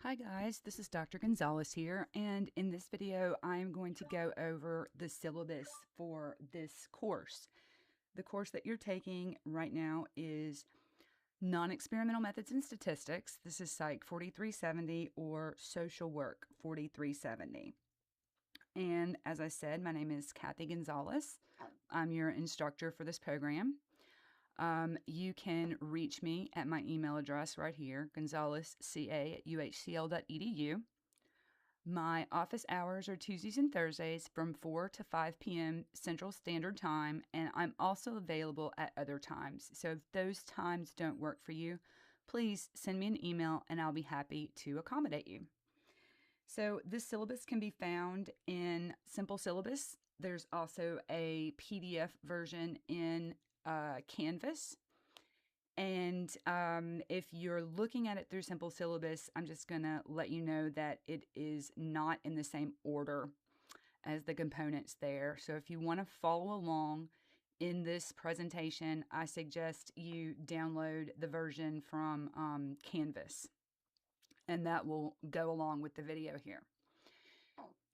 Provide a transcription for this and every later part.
Hi guys, this is Dr. Gonzalez here, and in this video I am going to go over the syllabus for this course. The course that you're taking right now is Non-Experimental Methods in Statistics. This is Psych 4370 or Social Work 4370. And as I said, my name is Kathy Gonzalez. I'm your instructor for this program. You can reach me at my email address right here, gonzalezca@uhcl.edu. My office hours are Tuesdays and Thursdays from 4 to 5 p.m. Central Standard Time, and I'm also available at other times. So if those times don't work for you, please send me an email and I'll be happy to accommodate you. So this syllabus can be found in Simple Syllabus. There's also a PDF version in Canvas. And if you're looking at it through Simple Syllabus, I'm just going to let you know that it is not in the same order as the components there. So if you want to follow along in this presentation, I suggest you download the version from Canvas, and that will go along with the video here.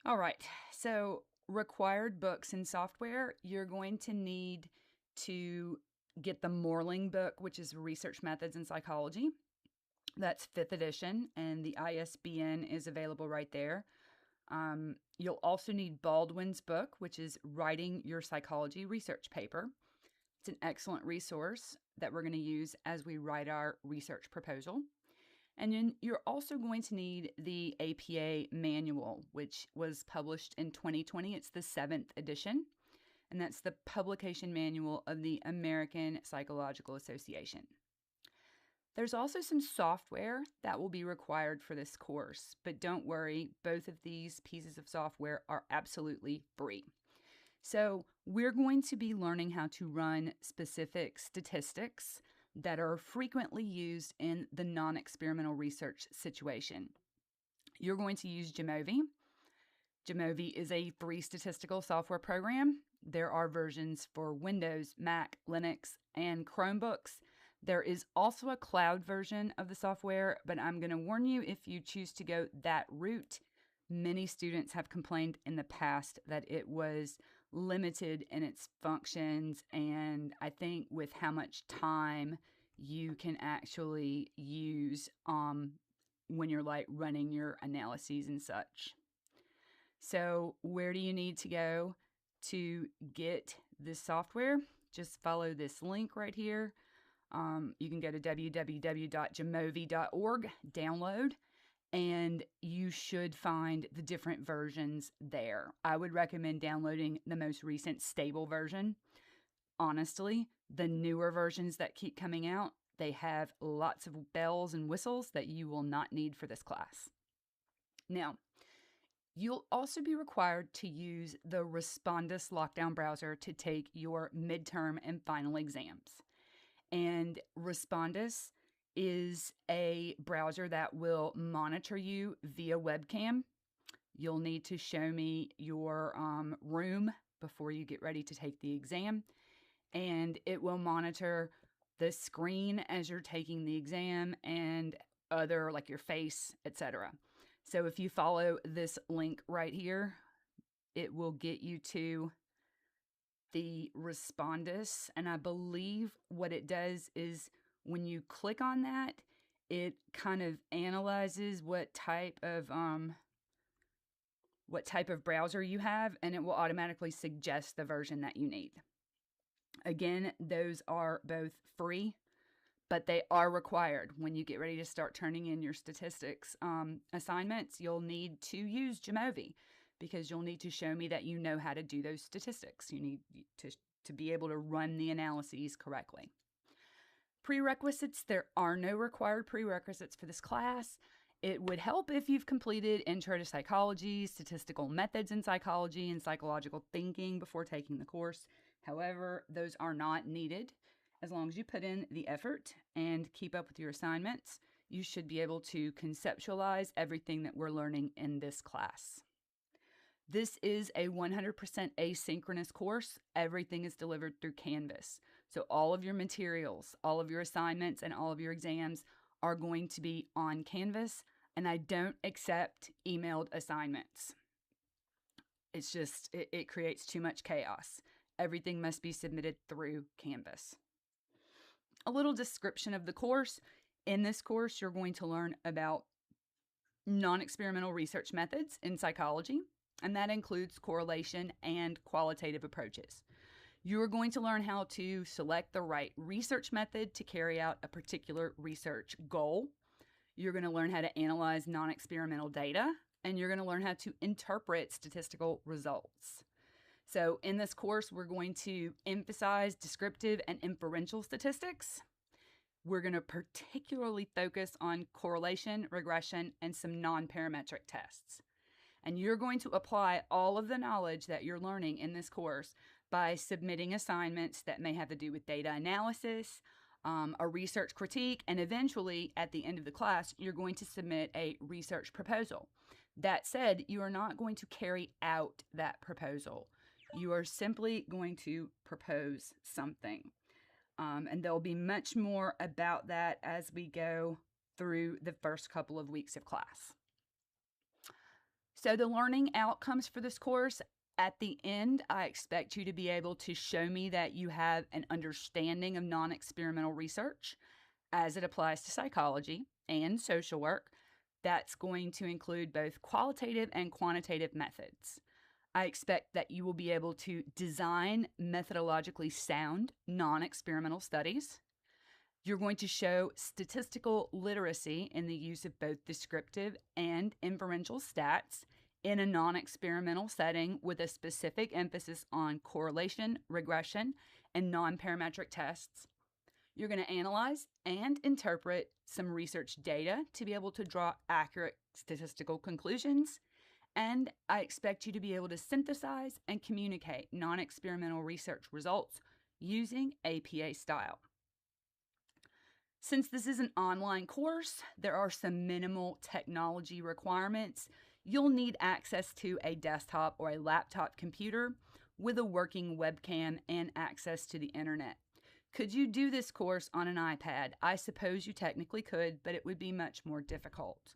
All right, so required books and software, you're going to need to get the Morling book, which is Research Methods in Psychology. That's 5th edition, and the ISBN is available right there. You'll also need Baldwin's book, which is Writing Your Psychology Research Paper. It's an excellent resource that we're going to use as we write our research proposal. And then you're also going to need the APA manual, which was published in 2020. It's the 7th edition. And that's the publication manual of the American Psychological Association. There's also some software that will be required for this course, but don't worry, both of these pieces of software are absolutely free. So we're going to be learning how to run specific statistics that are frequently used in the non-experimental research situation. You're going to use Jamovi. Jamovi is a free statistical software program. There are versions for Windows, Mac, Linux, and Chromebooks. There is also a cloud version of the software, but I'm going to warn you, if you choose to go that route, many students have complained in the past that it was limited in its functions, and I think with how much time you can actually use when you're like running your analyses and such. So where do you need to go to get this software? Just follow this link right here. You can go to www.jamovi.org, download, and you should find the different versions there. I would recommend downloading the most recent stable version. Honestly, the newer versions that keep coming out, they have lots of bells and whistles that you will not need for this class. Now, you'll also be required to use the Respondus lockdown browser to take your midterm and final exams. And Respondus is a browser that will monitor you via webcam. You'll need to show me your room before you get ready to take the exam. And it will monitor the screen as you're taking the exam and other, like your face, etc. So if you follow this link right here, it will get you to the Respondus. And I believe what it does is when you click on that, it kind of analyzes what type of browser you have, and it will automatically suggest the version that you need. Again, those are both free, but they are required. When you get ready to start turning in your statistics assignments, you'll need to use Jamovi because you'll need to show me that you know how to do those statistics. You need to be able to run the analyses correctly. Prerequisites, there are no required prerequisites for this class. It would help if you've completed Intro to Psychology, Statistical Methods in Psychology, and Psychological Thinking before taking the course. However, those are not needed. As long as you put in the effort and keep up with your assignments, you should be able to conceptualize everything that we're learning in this class. This is a 100% asynchronous course. Everything is delivered through Canvas. So all of your materials, all of your assignments, and all of your exams are going to be on Canvas. and I don't accept emailed assignments. It's just, it creates too much chaos. Everything must be submitted through Canvas. A little description of the course. In this course, you're going to learn about non-experimental research methods in psychology, and that includes correlation and qualitative approaches. You're going to learn how to select the right research method to carry out a particular research goal. You're going to learn how to analyze non-experimental data, and you're going to learn how to interpret statistical results. So in this course, we're going to emphasize descriptive and inferential statistics. We're going to particularly focus on correlation, regression, and some non-parametric tests. And you're going to apply all of the knowledge that you're learning in this course by submitting assignments that may have to do with data analysis, a research critique, and eventually, at the end of the class, you're going to submit a research proposal. That said, you are not going to carry out that proposal. You are simply going to propose something. And there'll be much more about that as we go through the first couple of weeks of class. So the learning outcomes for this course, at the end, I expect you to be able to show me that you have an understanding of non-experimental research as it applies to psychology and social work. That's going to include both qualitative and quantitative methods. I expect that you will be able to design methodologically sound non-experimental studies. You're going to show statistical literacy in the use of both descriptive and inferential stats in a non-experimental setting with a specific emphasis on correlation, regression, and non-parametric tests. You're going to analyze and interpret some research data to be able to draw accurate statistical conclusions. And I expect you to be able to synthesize and communicate non-experimental research results using APA style. Since this is an online course, there are some minimal technology requirements. You'll need access to a desktop or a laptop computer with a working webcam and access to the internet. Could you do this course on an iPad? I suppose you technically could, but it would be much more difficult.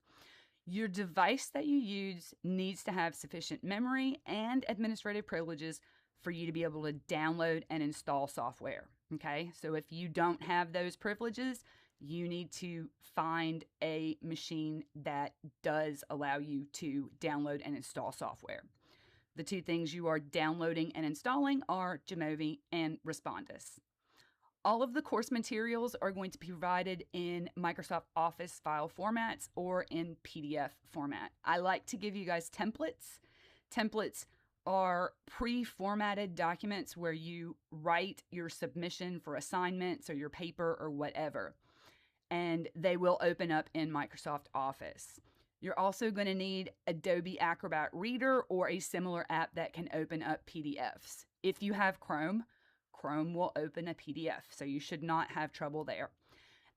Your device that you use needs to have sufficient memory and administrative privileges for you to be able to download and install software. Okay, so if you don't have those privileges, you need to find a machine that does allow you to download and install software. The two things you are downloading and installing are Jamovi and Respondus. All of the course materials are going to be provided in Microsoft Office file formats or in PDF format. I like to give you guys templates. Templates are pre-formatted documents where you write your submission for assignments or your paper or whatever, and they will open up in Microsoft Office. You're also going to need Adobe Acrobat Reader or a similar app that can open up PDFs. If you have Chrome will open a PDF, so you should not have trouble there.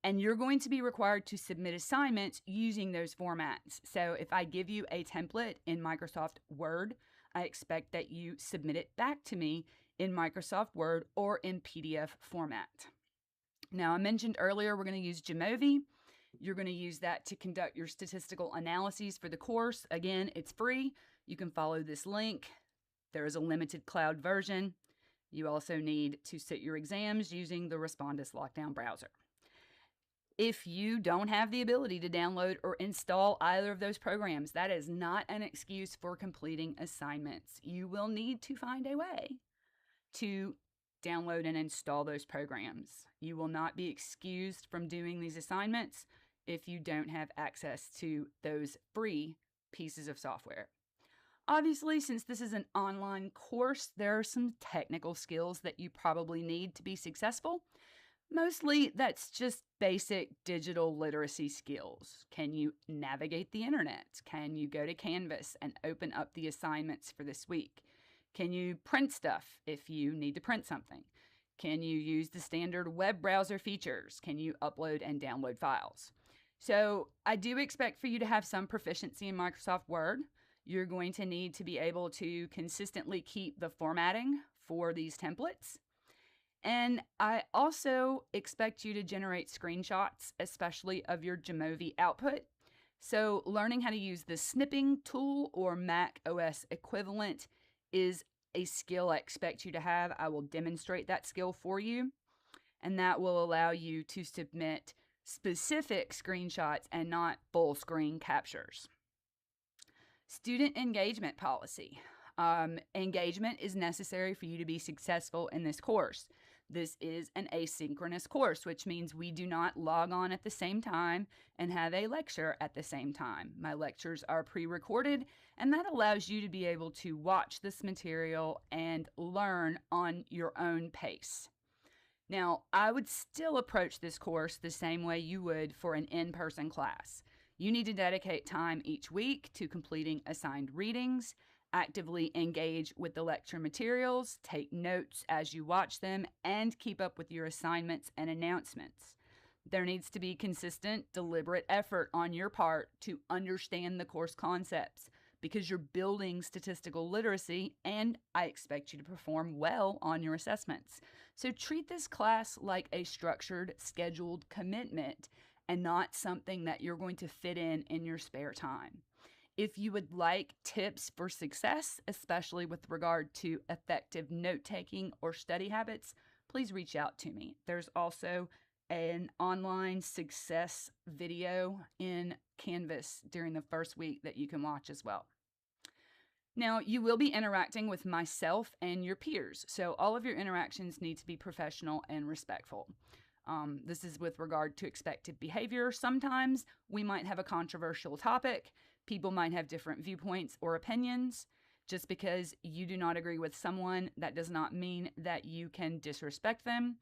And you're going to be required to submit assignments using those formats. So if I give you a template in Microsoft Word, I expect that you submit it back to me in Microsoft Word or in PDF format. Now, I mentioned earlier we're going to use Jamovi. You're going to use that to conduct your statistical analyses for the course. Again, it's free. You can follow this link. There is a limited cloud version. You also need to sit your exams using the Respondus Lockdown browser. If you don't have the ability to download or install either of those programs, that is not an excuse for completing assignments. You will need to find a way to download and install those programs. You will not be excused from doing these assignments if you don't have access to those free pieces of software. Obviously, since this is an online course, there are some technical skills that you probably need to be successful. Mostly, that's just basic digital literacy skills. Can you navigate the internet? Can you go to Canvas and open up the assignments for this week? Can you print stuff if you need to print something? Can you use the standard web browser features? Can you upload and download files? So I do expect for you to have some proficiency in Microsoft Word. You're going to need to be able to consistently keep the formatting for these templates. And I also expect you to generate screenshots, especially of your Jamovi output. So learning how to use the snipping tool or Mac OS equivalent is a skill I expect you to have. I will demonstrate that skill for you, and that will allow you to submit specific screenshots and not full screen captures. Student engagement policy. Engagement is necessary for you to be successful in this course. This is an asynchronous course, which means we do not log on at the same time and have a lecture at the same time. My lectures are pre-recorded, and that allows you to be able to watch this material and learn on your own pace. Now, I would still approach this course the same way you would for an in-person class. You need to dedicate time each week to completing assigned readings, actively engage with the lecture materials, take notes as you watch them, and keep up with your assignments and announcements. There needs to be consistent, deliberate effort on your part to understand the course concepts because you're building statistical literacy, and I expect you to perform well on your assessments. So treat this class like a structured, scheduled commitment and not something that you're going to fit in your spare time. If you would like tips for success, especially with regard to effective note-taking or study habits, please reach out to me. There's also an online success video in Canvas during the first week that you can watch as well. Now, you will be interacting with myself and your peers, so all of your interactions need to be professional and respectful. This is with regard to expected behavior. Sometimes we might have a controversial topic. People might have different viewpoints or opinions. Just because you do not agree with someone, that does not mean that you can disrespect them.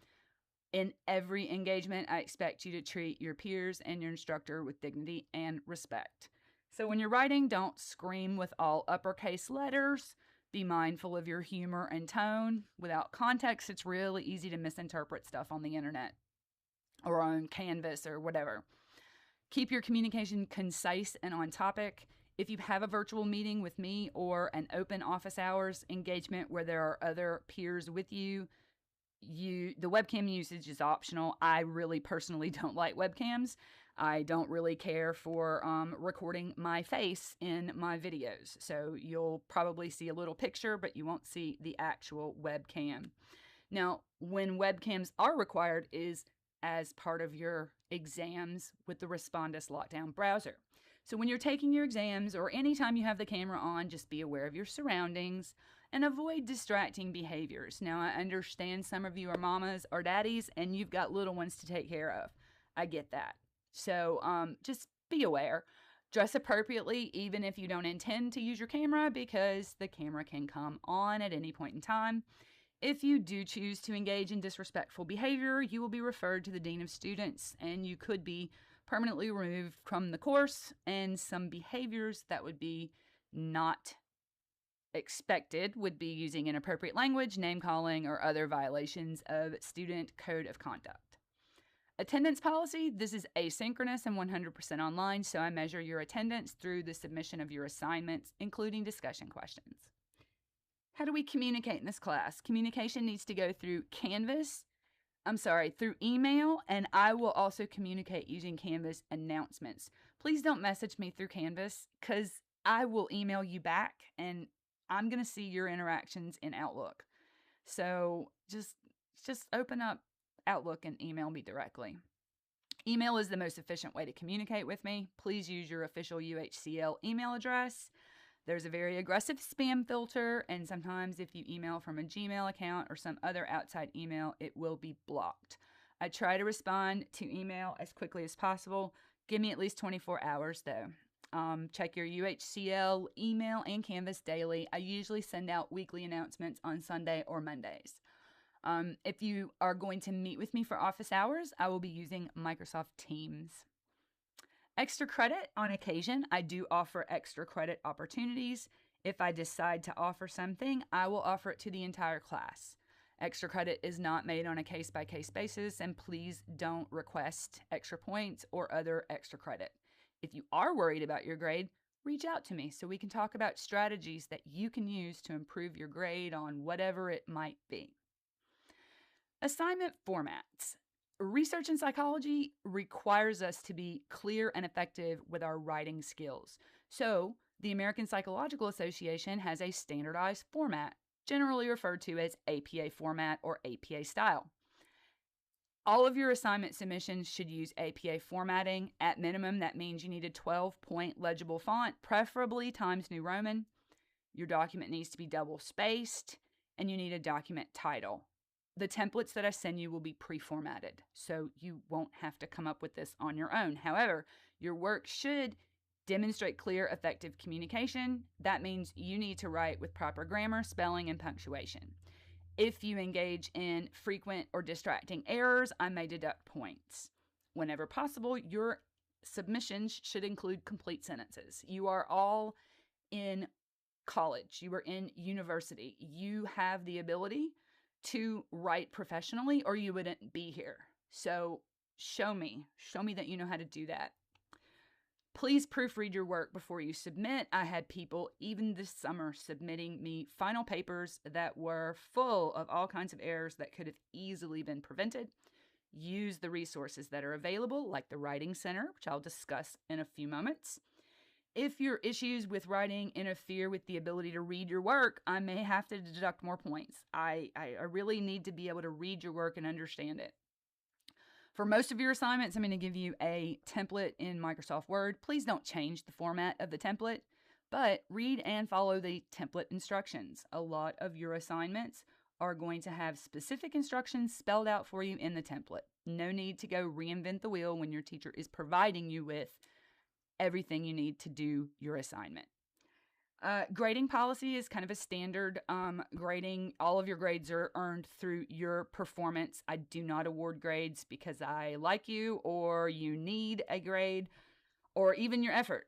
In every engagement, I expect you to treat your peers and your instructor with dignity and respect. So when you're writing, don't scream with all uppercase letters. Be mindful of your humor and tone. Without context, it's really easy to misinterpret stuff on the internet or on Canvas or whatever. Keep your communication concise and on topic. If you have a virtual meeting with me or an open office hours engagement where there are other peers with you, the webcam usage is optional. I really personally don't like webcams. I don't really care for recording my face in my videos. So you'll probably see a little picture, but you won't see the actual webcam. Now, when webcams are required is as part of your exams with the Respondus Lockdown browser. So when you're taking your exams or anytime you have the camera on, just be aware of your surroundings and avoid distracting behaviors. Now, I understand some of you are mamas or daddies and you've got little ones to take care of. I get that. So just be aware. Dress appropriately, even if you don't intend to use your camera, because the camera can come on at any point in time. If you do choose to engage in disrespectful behavior, you will be referred to the Dean of Students, and you could be permanently removed from the course, and some behaviors that would be not expected would be using inappropriate language, name-calling, or other violations of student code of conduct. Attendance policy, this is asynchronous and 100% online, so I measure your attendance through the submission of your assignments, including discussion questions. How do we communicate in this class? Communication needs to go through through email, and I will also communicate using Canvas announcements. Please don't message me through Canvas because I will email you back and I'm going to see your interactions in Outlook. So just open up Outlook and email me directly. Email is the most efficient way to communicate with me. Please use your official UHCL email address. There's a very aggressive spam filter, and sometimes if you email from a Gmail account or some other outside email, it will be blocked. I try to respond to email as quickly as possible. Give me at least 24 hours though. Check your UHCL email and Canvas daily. I usually send out weekly announcements on Sunday or Mondays. If you are going to meet with me for office hours, I will be using Microsoft Teams. Extra credit, on occasion, I do offer extra credit opportunities. If I decide to offer something, I will offer it to the entire class. Extra credit is not made on a case-by-case basis, and please don't request extra points or other extra credit. If you are worried about your grade, reach out to me so we can talk about strategies that you can use to improve your grade on whatever it might be. Assignment formats. Research in psychology requires us to be clear and effective with our writing skills. So, the American Psychological Association has a standardized format, generally referred to as APA format or APA style. All of your assignment submissions should use APA formatting. At minimum, that means you need a 12-point legible font, preferably Times New Roman. Your document needs to be double spaced, and you need a document title. The templates that I send you will be pre-formatted, so you won't have to come up with this on your own. However, your work should demonstrate clear, effective communication. That means you need to write with proper grammar, spelling, and punctuation. If you engage in frequent or distracting errors, I may deduct points. Whenever possible, your submissions should include complete sentences. You are all in college. You are in university. You have the ability to write professionally or you wouldn't be here. So show me that you know how to do that. Please proofread your work before you submit. I had people even this summer submitting me final papers that were full of all kinds of errors that could have easily been prevented. Use the resources that are available, like the Writing Center, which I'll discuss in a few moments. If your issues with writing interfere with the ability to read your work, I may have to deduct more points. I really need to be able to read your work and understand it. For most of your assignments, I'm going to give you a template in Microsoft Word. Please don't change the format of the template, but read and follow the template instructions. A lot of your assignments are going to have specific instructions spelled out for you in the template. No need to go reinvent the wheel when your teacher is providing you with everything you need to do your assignment. Grading policy is kind of a standard grading. All of your grades are earned through your performance. I do not award grades because I like you or you need a grade or even your effort.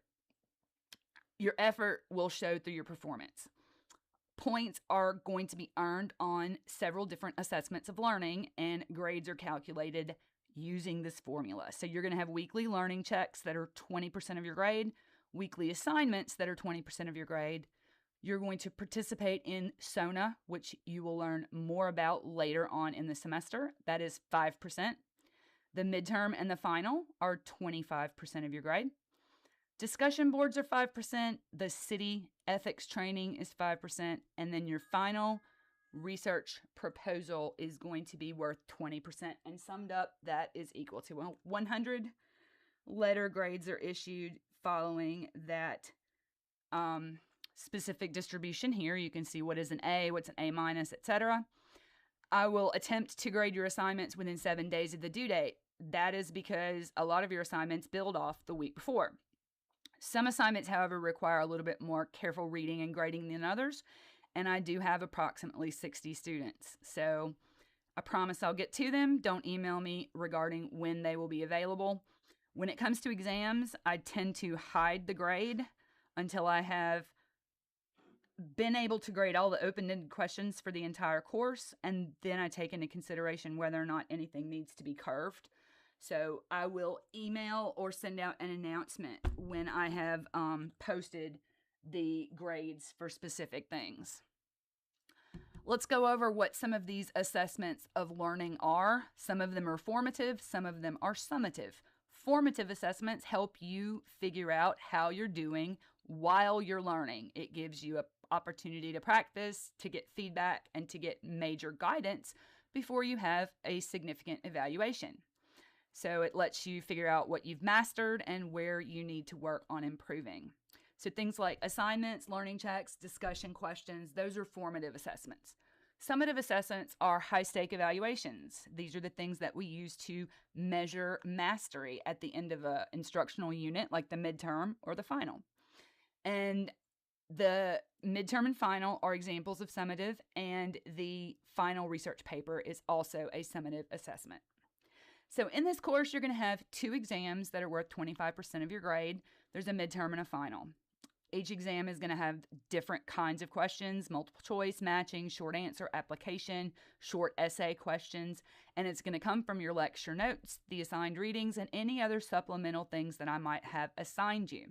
Your effort will show through your performance. Points are going to be earned on several different assessments of learning, and grades are calculated using this formula. So you're going to have weekly learning checks that are 20% of your grade, weekly assignments that are 20% of your grade. You're going to participate in SONA, which you will learn more about later on in the semester. That is 5%. The midterm and the final are 25% of your grade. Discussion boards are 5%. The city ethics training is 5%. And then your final research proposal is going to be worth 20%. And summed up, that is equal to 100. Letter grades are issued following that specific distribution here. You can see what is an A, what's an A minus, etc. I will attempt to grade your assignments within 7 days of the due date. That is because a lot of your assignments build off the week before. Some assignments, however, require a little bit more careful reading and grading than others, and I do have approximately 60 students. So I promise I'll get to them. Don't email me regarding when they will be available. When it comes to exams, I tend to hide the grade until I have been able to grade all the open-ended questions for the entire course, and then I take into consideration whether or not anything needs to be curved. So I will email or send out an announcement when I have posted the grades for specific things. Let's go over what some of these assessments of learning are. Some of them are formative, some of them are summative. Formative assessments help you figure out how you're doing while you're learning. It gives you an opportunity to practice, to get feedback, and to get major guidance before you have a significant evaluation. So it lets you figure out what you've mastered and where you need to work on improving. So things like assignments, learning checks, discussion questions, those are formative assessments. Summative assessments are high-stake evaluations. These are the things that we use to measure mastery at the end of an instructional unit, like the midterm or the final. And the midterm and final are examples of summative, and the final research paper is also a summative assessment. So in this course, you're going to have 2 exams that are worth 25% of your grade. There's a midterm and a final. Each exam is going to have different kinds of questions: multiple choice, matching, short answer, application, short essay questions, and it's going to come from your lecture notes, the assigned readings, and any other supplemental things that I might have assigned you.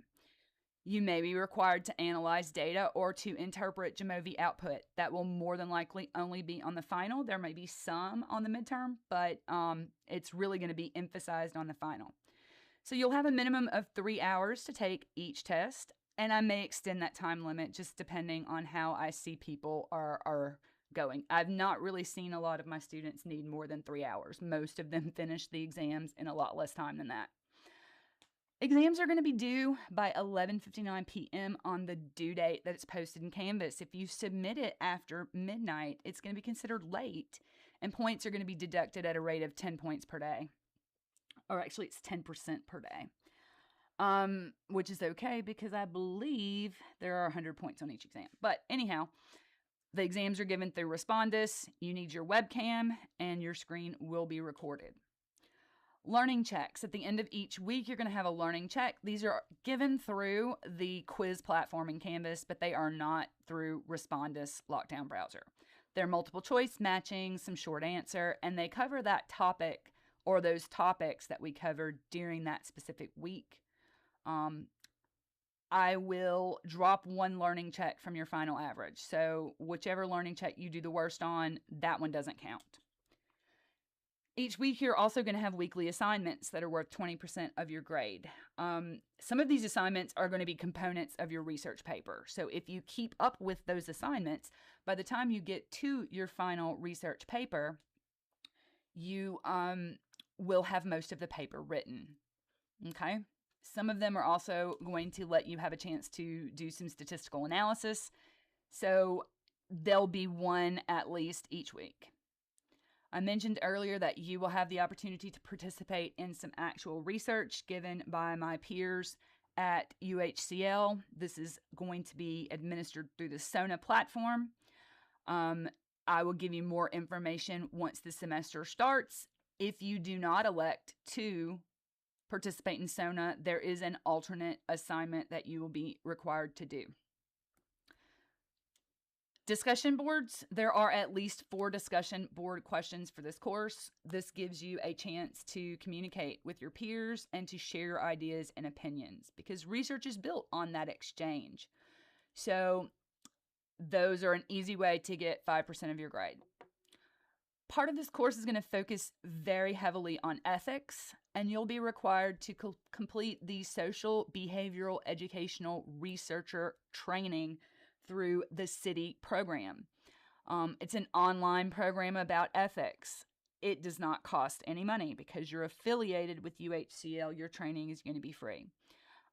You may be required to analyze data or to interpret Jamovi output. That will more than likely only be on the final. There may be some on the midterm, but it's really going to be emphasized on the final. So you'll have a minimum of 3 hours to take each test, and I may extend that time limit just depending on how I see people are going. I've not really seen a lot of my students need more than 3 hours. Most of them finish the exams in a lot less time than that. Exams are going to be due by 11:59 p.m. on the due date that it's posted in Canvas. If you submit it after midnight, it's going to be considered late, and points are going to be deducted at a rate of 10 points per day. Or actually, it's 10% per day, which is okay because I believe there are 100 points on each exam. But anyhow, the exams are given through Respondus. You need your webcam, and your screen will be recorded. Learning checks. At the end of each week, you're going to have a learning check. These are given through the quiz platform in Canvas, but they are not through Respondus Lockdown Browser. They're multiple choice, matching, some short answer, and they cover that topic or those topics that we covered during that specific week. I will drop one learning check from your final average. So whichever learning check you do the worst on, that one doesn't count. Each week, you're also going to have weekly assignments that are worth 20% of your grade. Some of these assignments are going to be components of your research paper. So if you keep up with those assignments, by the time you get to your final research paper, you will have most of the paper written. Okay? Some of them are also going to let you have a chance to do some statistical analysis. So there'll be one at least each week. I mentioned earlier that you will have the opportunity to participate in some actual research given by my peers at UHCL. This is going to be administered through the SONA platform. I will give you more information once the semester starts. If you do not elect to participate in SONA, there is an alternate assignment that you will be required to do. Discussion boards. There are at least 4 discussion board questions for this course. This gives you a chance to communicate with your peers and to share your ideas and opinions because research is built on that exchange. So those are an easy way to get 5% of your grade. Part of this course is going to focus very heavily on ethics, and you'll be required to complete the social behavioral educational researcher training through the city program. It's an online program about ethics. It does not cost any money because you're affiliated with UHCL. Your training is going to be free.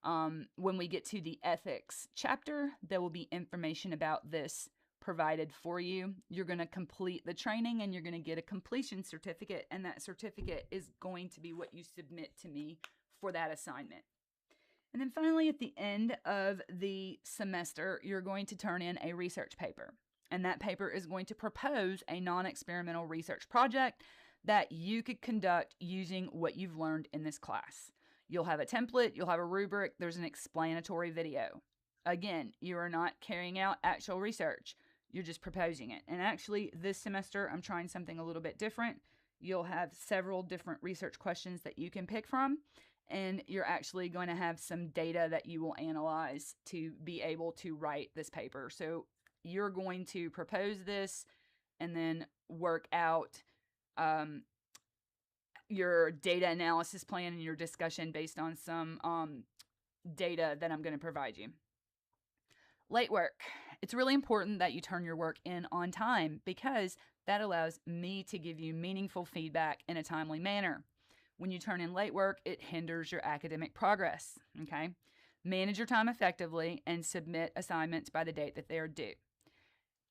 When we get to the ethics chapter, there will be information about this provided for you. You're going to complete the training and you're going to get a completion certificate, and that certificate is going to be what you submit to me for that assignment. And then finally, at the end of the semester, you're going to turn in a research paper. And that paper is going to propose a non-experimental research project that you could conduct using what you've learned in this class. You'll have a template, you'll have a rubric, there's an explanatory video. Again, you are not carrying out actual research, you're just proposing it. And actually, this semester, I'm trying something a little bit different. You'll have several different research questions that you can pick from. And you're actually going to have some data that you will analyze to be able to write this paper. So you're going to propose this and then work out your data analysis plan and your discussion based on some data that I'm going to provide you. Late work. It's really important that you turn your work in on time because that allows me to give you meaningful feedback in a timely manner. When you turn in late work, it hinders your academic progress, okay? Manage your time effectively and submit assignments by the date that they are due.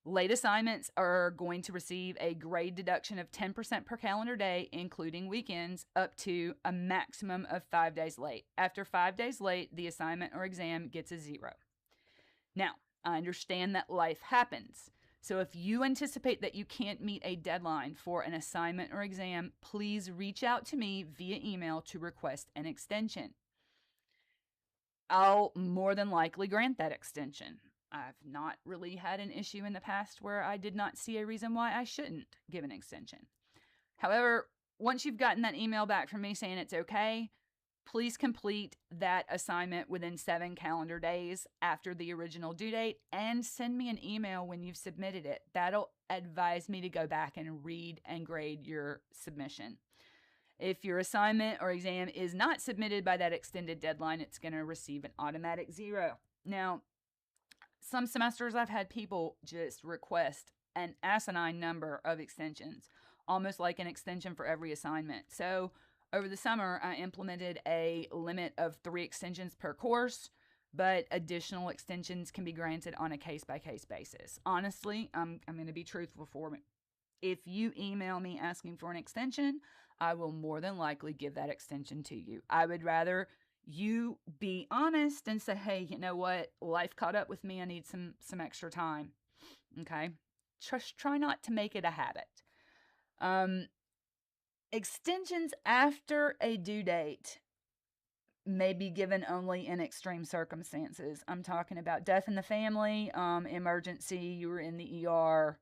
Late assignments are going to receive a grade deduction of 10% per calendar day, including weekends, up to a maximum of 5 days late. After 5 days late, the assignment or exam gets a 0. Now, I understand that life happens. So if you anticipate that you can't meet a deadline for an assignment or exam, please reach out to me via email to request an extension. I'll more than likely grant that extension. I've not really had an issue in the past where I did not see a reason why I shouldn't give an extension. However, once you've gotten that email back from me saying it's okay, Please complete that assignment within 7 calendar days after the original due date and send me an email when you've submitted it. That'll advise me to go back and read and grade your submission. If your assignment or exam is not submitted by that extended deadline, it's going to receive an automatic 0. Now, some semesters I've had people just request an asinine number of extensions, almost like an extension for every assignment. So over the summer, I implemented a limit of 3 extensions per course, but additional extensions can be granted on a case-by-case basis. Honestly, I'm going to be truthful for me. If you email me asking for an extension, I will more than likely give that extension to you. I would rather you be honest and say, hey, you know what? Life caught up with me. I need some extra time. Okay? Just try not to make it a habit. Extensions after a due date may be given only in extreme circumstances. I'm talking about death in the family, emergency, you were in the ER.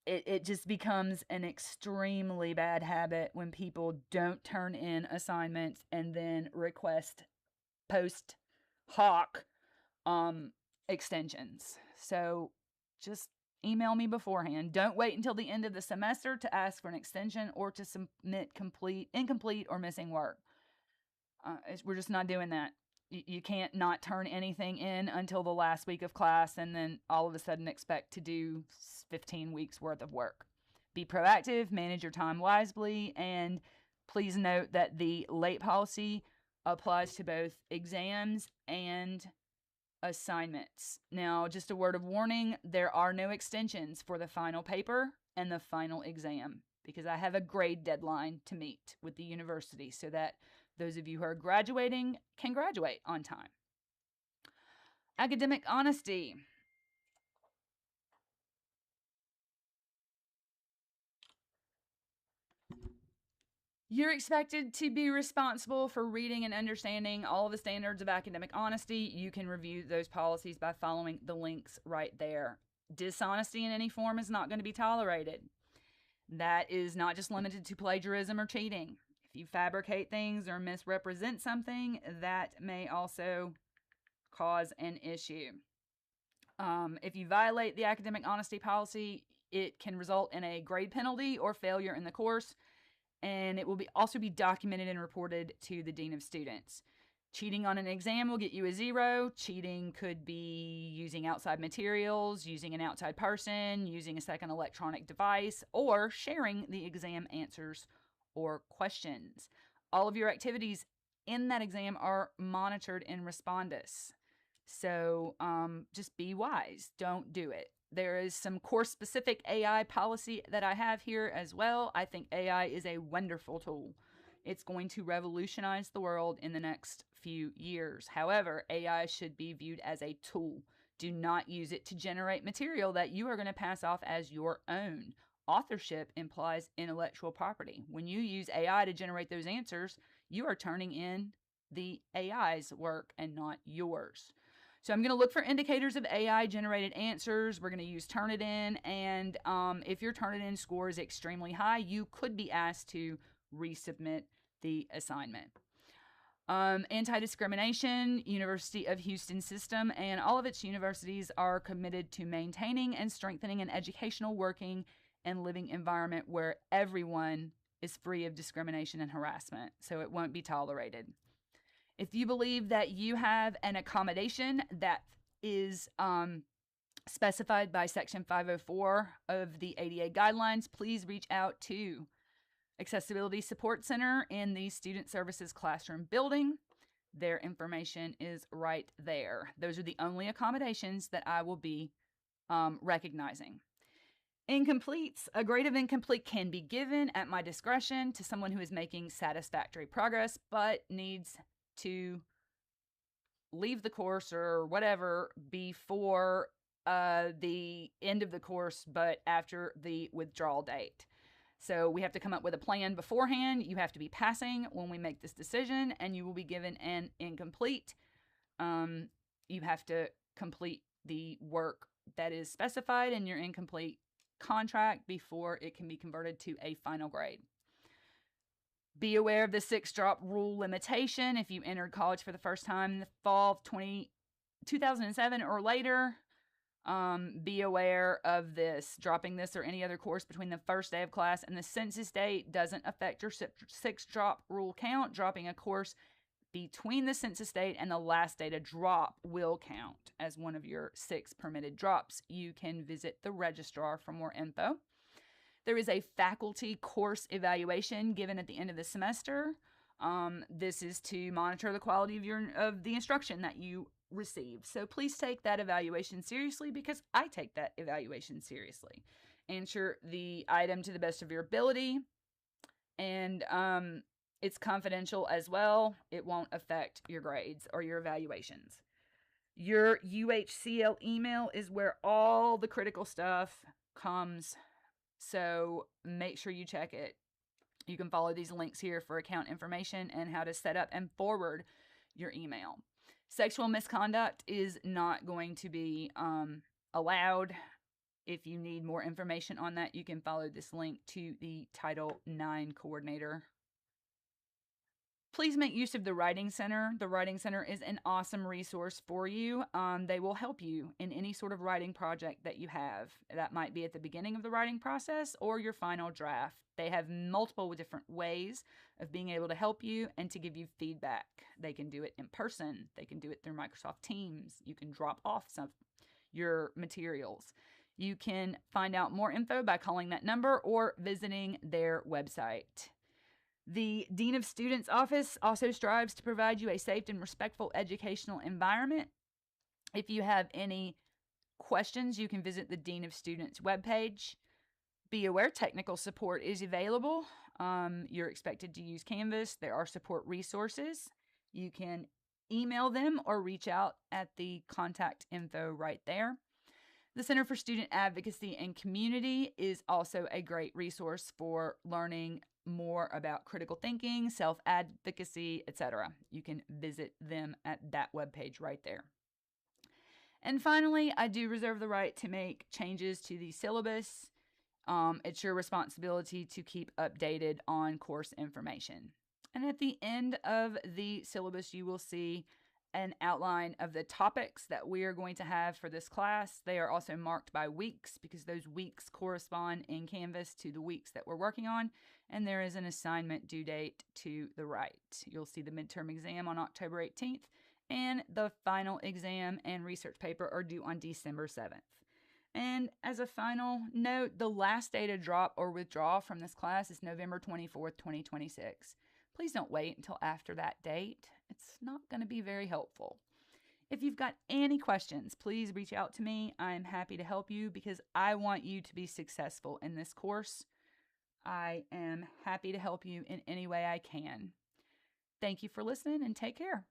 It just becomes an extremely bad habit when people don't turn in assignments and then request post hoc extensions. So just email me beforehand. Don't wait until the end of the semester to ask for an extension or to submit incomplete, or missing work. We're just not doing that. You can't not turn anything in until the last week of class and then all of a sudden expect to do 15 weeks worth of work. Be proactive, manage your time wisely, and please note that the late policy applies to both exams and assignments. Now, just a word of warning, there are no extensions for the final paper and the final exam because I have a grade deadline to meet with the university so that those of you who are graduating can graduate on time. Academic honesty. You're expected to be responsible for reading and understanding all of the standards of academic honesty. You can review those policies by following the links right there. Dishonesty in any form is not going to be tolerated. That is not just limited to plagiarism or cheating. If you fabricate things or misrepresent something, that may also cause an issue. If you violate the academic honesty policy, it can result in a grade penalty or failure in the course, and it will also be documented and reported to the Dean of Students. Cheating on an exam will get you a 0. Cheating could be using outside materials, using an outside person, using a second electronic device, or sharing the exam answers or questions. All of your activities in that exam are monitored in Respondus. So just be wise. Don't do it. There is some course-specific AI policy that I have here as well. I think AI is a wonderful tool. It's going to revolutionize the world in the next few years. However, AI should be viewed as a tool. Do not use it to generate material that you are going to pass off as your own. Authorship implies intellectual property. When you use AI to generate those answers, you are turning in the AI's work and not yours. So I'm going to look for indicators of AI-generated answers. We're going to use Turnitin, and if your Turnitin score is extremely high, you could be asked to resubmit the assignment. Anti-discrimination, University of Houston system, and all of its universities are committed to maintaining and strengthening an educational, working, and living environment where everyone is free of discrimination and harassment, so it won't be tolerated. If you believe that you have an accommodation that is specified by Section 504 of the ADA guidelines, please reach out to Accessibility Support Center in the Student Services Classroom building. Their information is right there. Those are the only accommodations that I will be recognizing. Incompletes. A grade of incomplete can be given at my discretion to someone who is making satisfactory progress but needs to leave the course or whatever before the end of the course, but after the withdrawal date. So we have to come up with a plan beforehand. You have to be passing when we make this decision, and you will be given an incomplete. You have to complete the work that is specified in your incomplete contract before it can be converted to a final grade. Be aware of the 6-drop rule limitation. If you entered college for the first time in the fall of 2007 or later, be aware of this. Dropping this or any other course between the first day of class and the census date doesn't affect your 6-drop rule count. Dropping a course between the census date and the last day to drop will count as one of your 6 permitted drops. You can visit the registrar for more info. There is a faculty course evaluation given at the end of the semester. This is to monitor the quality of the instruction that you receive. So please take that evaluation seriously, because I take that evaluation seriously. Answer the item to the best of your ability, and it's confidential as well. It won't affect your grades or your evaluations. Your UHCL email is where all the critical stuff comes, so make sure you check it. You can follow these links here for account information and how to set up and forward your email. Sexual misconduct is not going to be allowed. If you need more information on that, you can follow this link to the Title IX coordinator. Please make use of the Writing Center. The Writing Center is an awesome resource for you. They will help you in any sort of writing project that you have. That might be at the beginning of the writing process or your final draft. They have multiple different ways of being able to help you and to give you feedback. They can do it in person. They can do it through Microsoft Teams. You can drop off some of your materials. You can find out more info by calling that number or visiting their website. The Dean of Students office also strives to provide you a safe and respectful educational environment. If you have any questions, you can visit the Dean of Students webpage. Be aware technical support is available. You're expected to use Canvas. There are support resources. You can email them or reach out at the contact info right there. The Center for Student Advocacy and Community is also a great resource for learning more about critical thinking, self-advocacy, etc. You can visit them at that webpage right there. And finally, I do reserve the right to make changes to the syllabus. It's your responsibility to keep updated on course information. And at the end of the syllabus, you will see an outline of the topics that we are going to have for this class. They are also marked by weeks, because those weeks correspond in Canvas to the weeks that we're working on, and there is an assignment due date to the right. You'll see the midterm exam on October 18th, and the final exam and research paper are due on December 7th. And as a final note, the last day to drop or withdraw from this class is November 24th, 2026. Please don't wait until after that date. It's not going to be very helpful. If you've got any questions, please reach out to me. I'm happy to help you, because I want you to be successful in this course. I am happy to help you in any way I can. Thank you for listening, and take care.